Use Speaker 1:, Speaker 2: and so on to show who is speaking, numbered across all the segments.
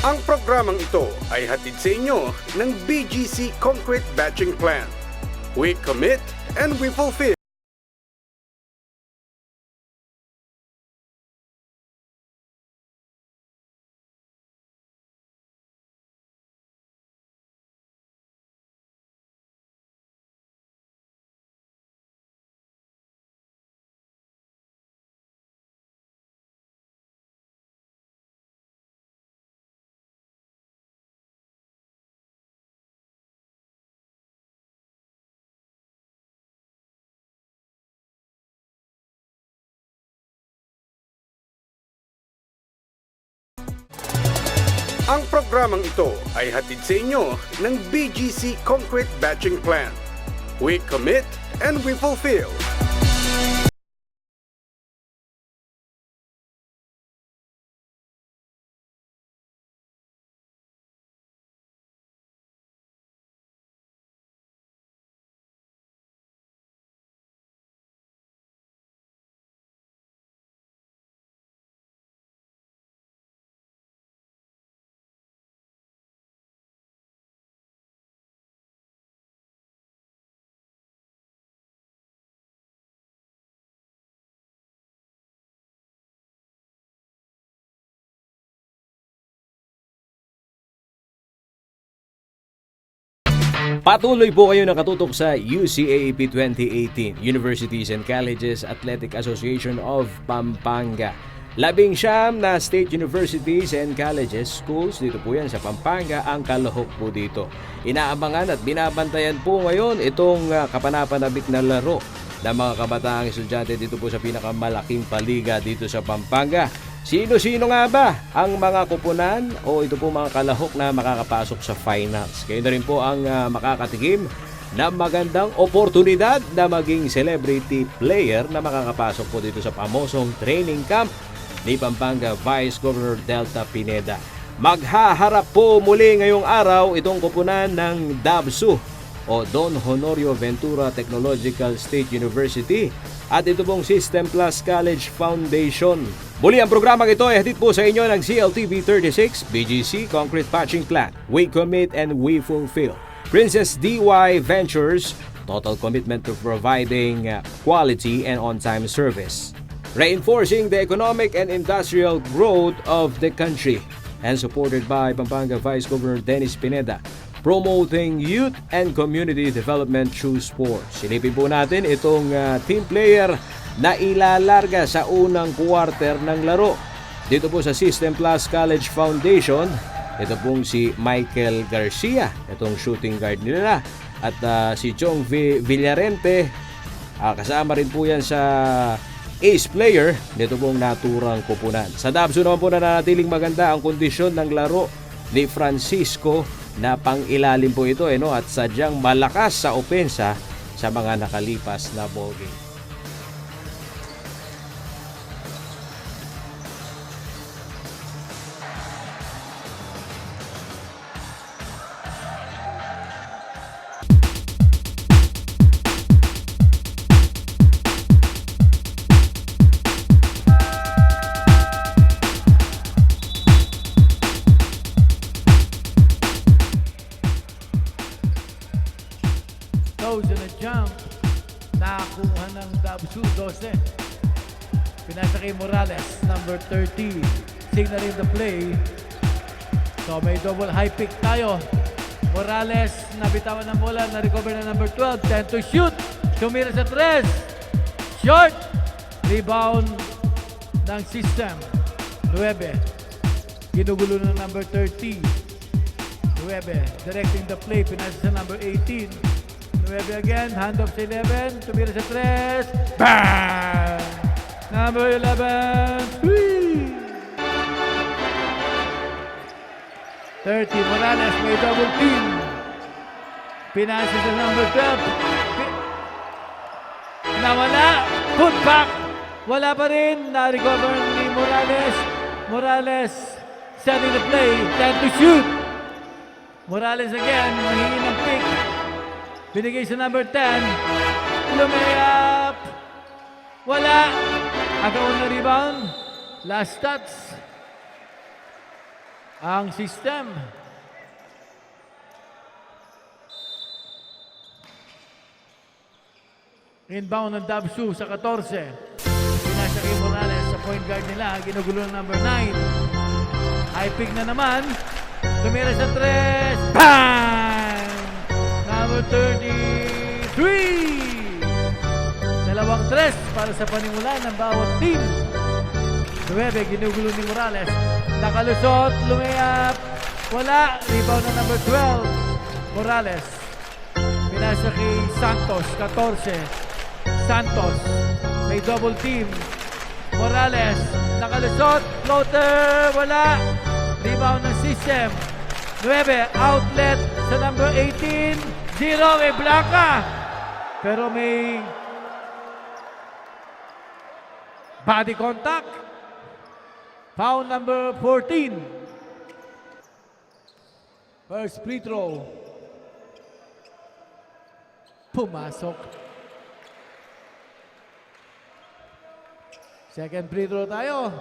Speaker 1: Ang programang ito ay hatid sa inyo ng BGC Concrete Batching Plant. We commit and we fulfill. Ang programang ito ay hatid sa inyo ng BGC Concrete Batching Plant. We commit and we fulfill.
Speaker 2: Patuloy po kayo nakatutok sa UCAAP 2018, Universities and Colleges Athletic Association of Pampanga. 19 na state universities and colleges schools dito po yan sa Pampanga ang kalahok po dito. Inaabangan at binabantayan po ngayon itong kapanapanabik na laro ng mga kabataang estudyante dito po sa pinakamalaking paliga dito sa Pampanga. Sino-sino nga ba ang mga kupunan o ito po mga kalahok na makakapasok sa finals? Kayo na rin po ang makakatikim na magandang oportunidad na maging celebrity player na makakapasok po dito sa pamosong training camp ni Pampanga Vice Governor Delta Pineda. Maghaharap po muli ngayong araw itong kupunan ng DABSU o Don Honorio Ventura Technological State University at ito pong System Plus College Foundation. Muli ang programang ito ay hatid po sa inyo ng CLTV 36, BGC Concrete Patching Plant. We commit and we fulfill. Princess DY Ventures, total commitment to providing quality and on-time service. Reinforcing the economic and industrial growth of the country and supported by Pampanga Vice Governor Dennis Pineda. Promoting youth and community development through sports. Silipin po natin itong team player na ilalarga sa unang quarter ng laro. Dito po sa System Plus College Foundation, ito pong si Michael Garcia, itong shooting guard nila. At si Chong Villarente, kasama rin po yan sa ace player, dito pong naturang kupunan. Sa DABSU naman po nanatiling maganda ang kondisyon ng laro ni Francisco na pang-ilalim po ito at sadyang malakas sa opensa sa mga nakalipas na ball game.
Speaker 3: Goes in a jump. Nakakuha ng DABSU 12. Pinasa kay Morales, number 30. Signaling the play. So may double high pick tayo. Morales, nabitawan ng bola, na-recover na number 12. 10 to shoot. Tumira sa 3. Short. Rebound ng system. 9. Ginugulo ng number 30. 9. Directing the play. Pinasa sa number 18. 9 again, hand off sa 11, tumira sa 3, bang! Number 11, 30, Morales may double team. Pinasa sa number 12. Nawala, put back. Wala pa rin, na-recover ni Morales. Morales, setting the play, 10 to shoot. Morales again, mahingi ng pick. Binigay sa number 10. Lumayap. Wala. Agaw na rebound. Last touch. ang system. Inbound ng Dabsu sa 14. Pinasa kay Morales sa point guard nila. Ginugulo ng number 9. High pick na naman. Tumira sa 3. Bang! Number 33. Dalawang 3 para sa panimula ng bawat team. 9. Ginugulo ni Morales. Nakalusot. Lumayap. Wala. Rebound na number 12. Morales. Pinasa kay Santos. 14. Santos, may double team. Morales, nakalusot, floater, wala. Rebound ng system. 9, outlet sa number 18. 0, may Blanca. Pero may body contact. Foul number 14. First free throw. Pumasok. Second free throw tayo.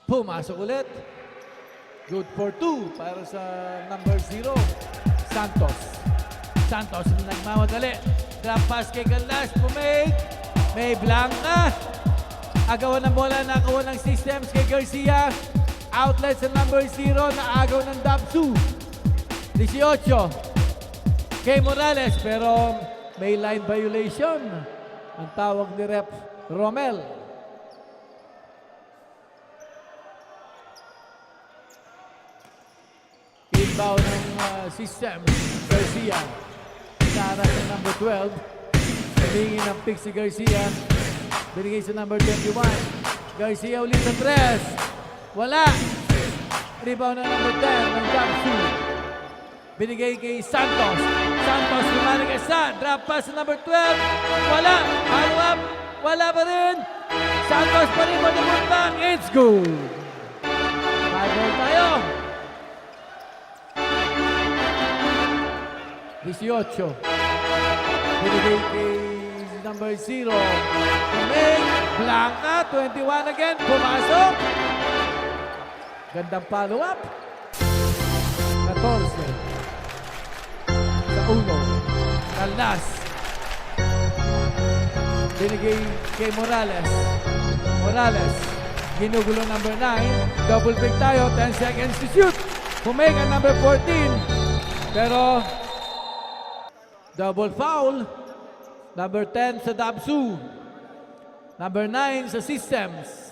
Speaker 3: Pumasok ulit. Good for 2 para sa number 0. Santos. Santos nagmamadali. Drop pass kay Canlas. Pumake. May Blanca. Agawan ng bola. Nakawan ng systems kay Garcia. Outlet sa number 0. Naagaw ng Dabsu. 18 kay Morales, pero may line violation ang tawag ni Rep Romel. Inbound ng system. Garcia Sara sa number 12. Salingi ng pick si Garcia. Binigay sa number 21. Garcia ulit sa 3. Wala. Rebound ng number 10 ng Dabsu. Binigay kay Santos. Santos lumaligasa. Drop pass sa number 12. Wala. Follow up. Wala pa rin. Santos pa rin mag-move back. It's good. Ball tayo. 18. Binigay kay number 0. Kumig. Blanca. 21 again. Pumasok. Gandang follow up. 14. Uno. Caldas. Binigay kay Morales. Morales. Ginugulo number 9. Double pick tayo. 10 seconds to shoot. Pumega number 14. Pero double foul. Number 10 sa Dabsu. Number 9 sa Systems.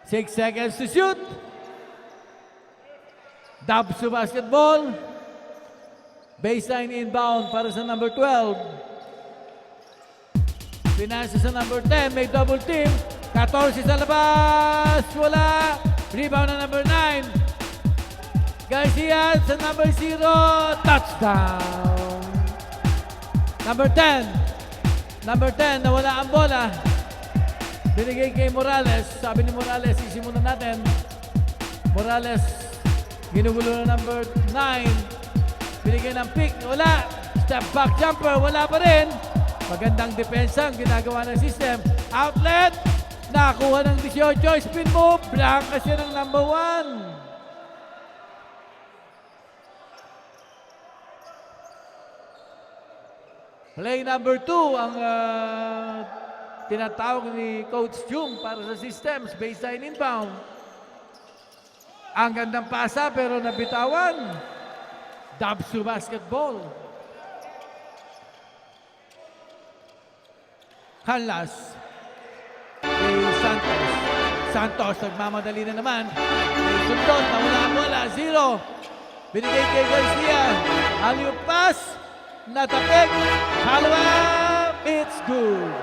Speaker 3: 6 seconds to shoot. Dabsu basketball. Baseline inbound para sa number 12. Pinasa sa number 10. May double team. 14 sa labas. Wala. Rebound na number 9. Garcia sa number 0. Touchdown. Number 10. Number 10. Nawala ang bola. Binigay kay Morales. Sabi ni Morales, sisimulan natin. Morales. Ginugulo na number 9. Binigay ng pick, wala. Step back jumper, wala pa rin. Magandang depensa ang ginagawa ng system. Outlet, nakakuha ng 18. Spin move, Blanca siya ng number 1. Play number 2 ang tinatawag ni Coach Jung para sa systems. Baseline inbound. Ang gandang pasa pero nabitawan. Dabsu basketball. Canlas. Kay Santos. Santos, nagmamadali na naman. May sundot, nawala ang bola. 0. Binigay kay Garcia. Alley-oop pass. Natapik. Follow up. It's good.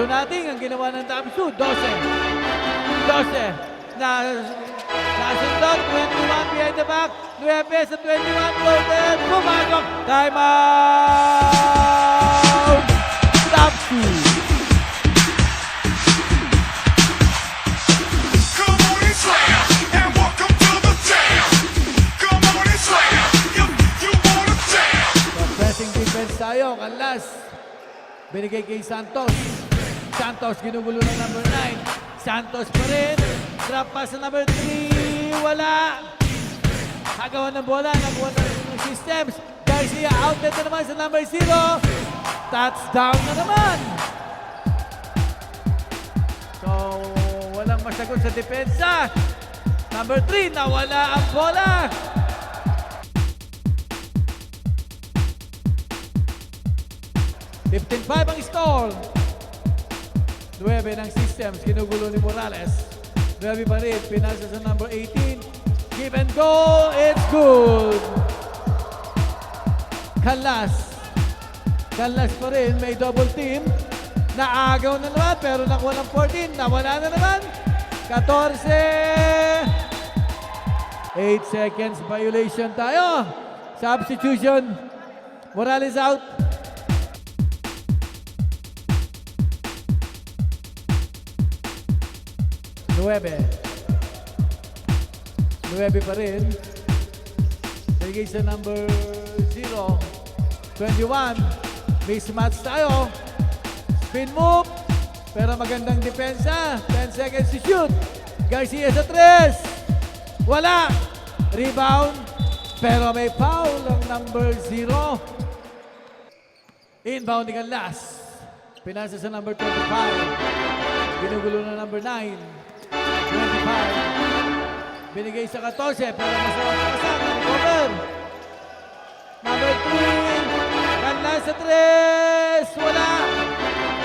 Speaker 3: 6-2 natin ang ginawa ng Dabsu. 12. Nasundot. 21 behind the back. 9 sa 21. Loaded. Pumasok. Time out. Dabsu. Pressing defense tayo. Canlas. Binigay kay Santos. Santos ginugulo ng number 9. Santos pa rin. Drop pass sa number 3. Wala. Hagawan ng bola. Nakuha ng systems. Garcia outlet na naman sa number 0. Touchdown na naman. So, walang masagot sa depensa. Number 3, nawala ang bola. $15-5 ang score. 9 ng systems. Ginugulo ni Morales. 9 pa rin. Pinasa sa number 18. Give and go. It's good. Canlas. Canlas pa rin. May double team. Naagaw na naman. Pero nakuha ng 14. Nawala na naman. 14. 8 seconds violation tayo. Substitution. Morales out. 9 pa rin. Bigay sa number 0. 21. Mismatch tayo. Spin move. Pero magandang depensa. 10 seconds to shoot. Garcia sa 3. Wala. Rebound. Pero may foul ang number 0. Inbound ni Canlas. Pinasa sa number 25. Ginugulo na number 9. 25. Binigay sa 14, pero masarap na kasama. Recover. Number 3. Canlas sa 3. Wala.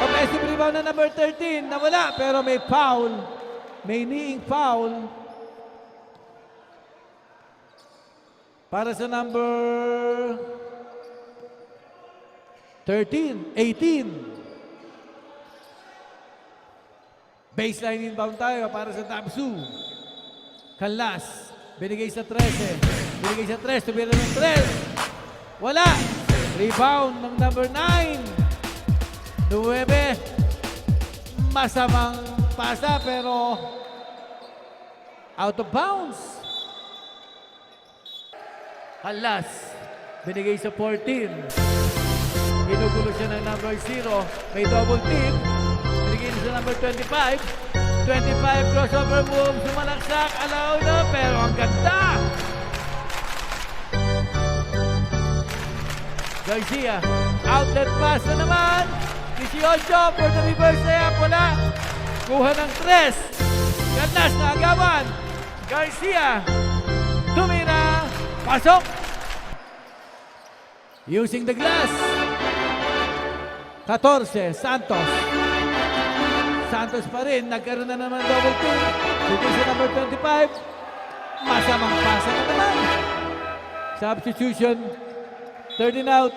Speaker 3: Offensive rebound na number 13. Nawala, pero may foul. May kneeing foul. Para sa number 13, 18. Baseline inbound tayo para sa Dabsu. Canlas. Binigay sa 13. Binigay sa 3. Tumira ng 3. Wala. Rebound ng number 9. 9. Masamang pasa pero out of bounds. Canlas. Binigay sa 14. Ginugulo siya ng number 0. May double team. Binigay sa number 25. 25 crossover move. Sumalaksak. Alaw na. Pero ang ganda. Garcia. Outlet pass na naman. 18 for the reverse layup. Wala. Kuha ng 3. Canlas na agawan. Garcia. Tumira. Pasok. Using the glass. 14. Santos. Santos pa rin. Nagkaroon na naman double team. Dito sa number 25. Masamang pasa na naman. Substitution. 13 out.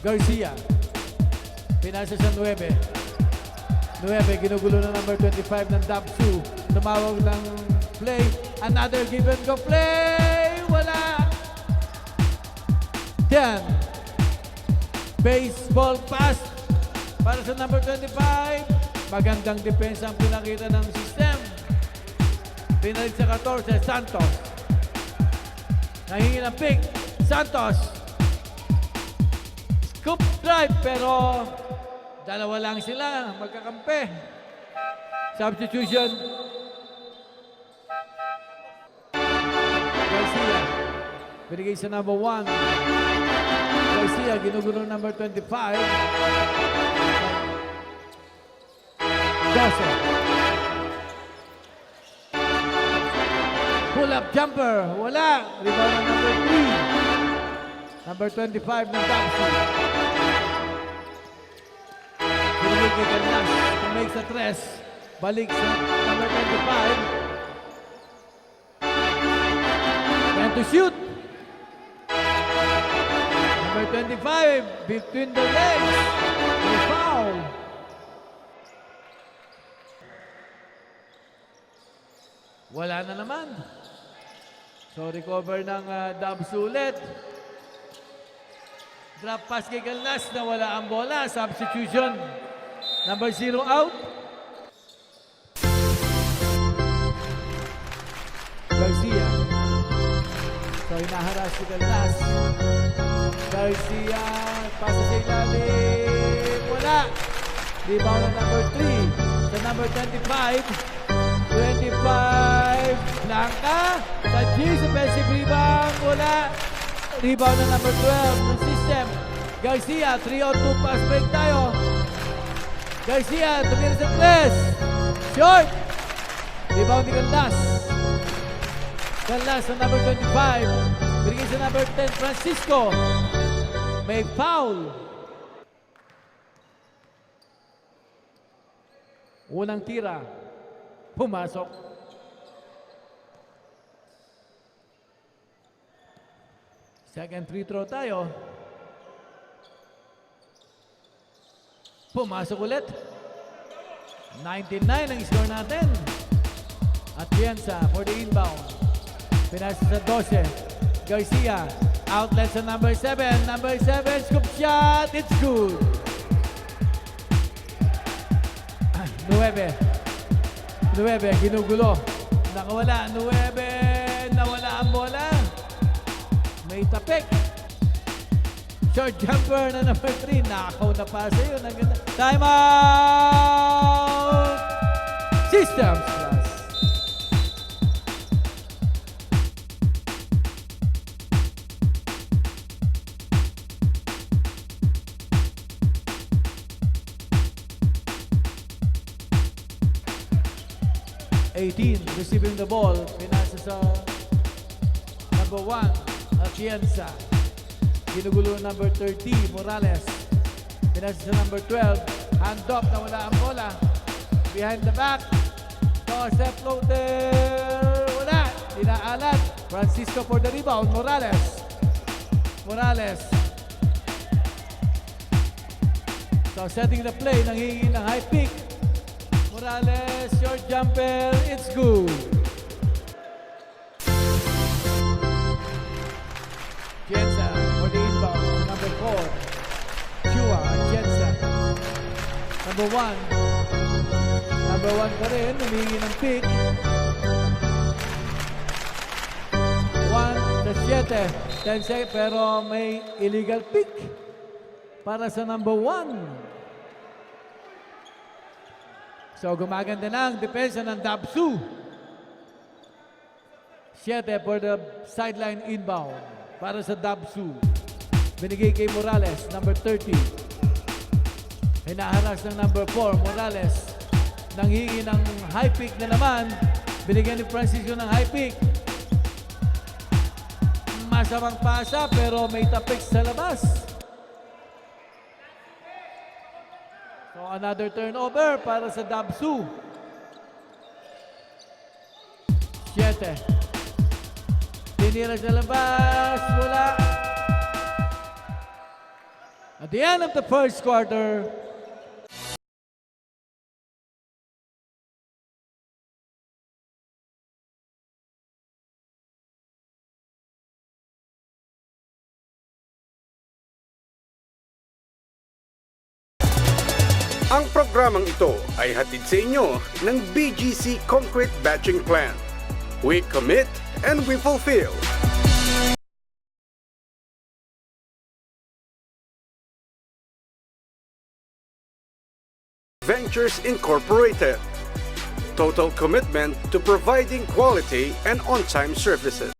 Speaker 3: Garcia. Pinasa sa 9. 9. Ginugulo na number 25 ng Dabsu. Tumawag ng play. Another give and go play. Wala. 10. Baseball pass. Para sa number 25, magandang depensa ang pinakita ng system. Pinalik sa 14, Santos. Nahingi ng pick, Santos. Scoop drive, pero dalawa lang sila, magkakampi. Substitution. Garcia. Binigay sa number 1. Garcia, ginugulo ng number 25. 12. Pull-up jumper. Wala. Rebound ng number 3. Number 25 ng Dabsu. Binigay kay Canlas. He makes a 3. Balik sa number 25. And to shoot. Number 25. Between the legs. May foul. Wala na naman. So, recover ng Dabsu ulit. Drop pass kay Canlas na wala ang bola. Substitution. Number 0 out. Garcia. So, inaharas si Canlas. Garcia, pasa sa ilalim. Wala. Rebound ng number 3. Sa number 25. 25. Blanca. Sa G, offensive rebound. Wala. Rebound ng number 12 ng system. Garcia, 3-on-2 pass break tayo. Garcia, tumira sa press. Short. Rebound ni Galdas. Galdas sa number 25. Binigay sa number 10, Francisco. May foul. Unang tira. Pumasok. Second free throw tayo. Pumasok ulit. 99 ang score natin. Atienza for the inbound. Pinasa sa 12. Garcia. Outlet sa number 7. Number 7, scoop shot. It's good. 9. Ginugulo. Nakawala. 9. Nawala ang bola. May tapik. Short jumper na number 3. Nakaw na pasa yun. Time out! Systems Plus. Receiving the ball. Pinasa sa number 1. Atienza. Ginugulo number 30, Morales. Pinasa sa number 12. Hand off na wala ang bola. Behind the back. Toss-up floater. Wala. Inaalat. Francisco for the rebound. Morales. So setting the play. Nanghihingi ng high pick. Morales. Short jumper. It's good. Atienza for the inbound. Number 4. Chua, Atienza. Number 1. Number 1 pa rin. Humingi ng pick. 1 sa 7. 10 seconds. Pero may illegal pick para sa number 1. So gumaganda na ang depensa ng Dabsu. 7 for the sideline inbound. Para sa Dabsu. Binigay kay Morales, number 30. Hinaharas ng number 4, Morales. Nanghingi ng high pick na naman. Binigyan ni Francisco ng high pick. Masamang pasa pero may tapik sa labas. So another turnover para sa Dabsu. 7. Tinira sa labas. Wala. At the end of the first quarter,
Speaker 1: Ang programang ito ay hatid sa inyo ng BGC Concrete Batching Plant. We commit and we fulfill. Ventures Incorporated. Total commitment to providing quality and on-time services.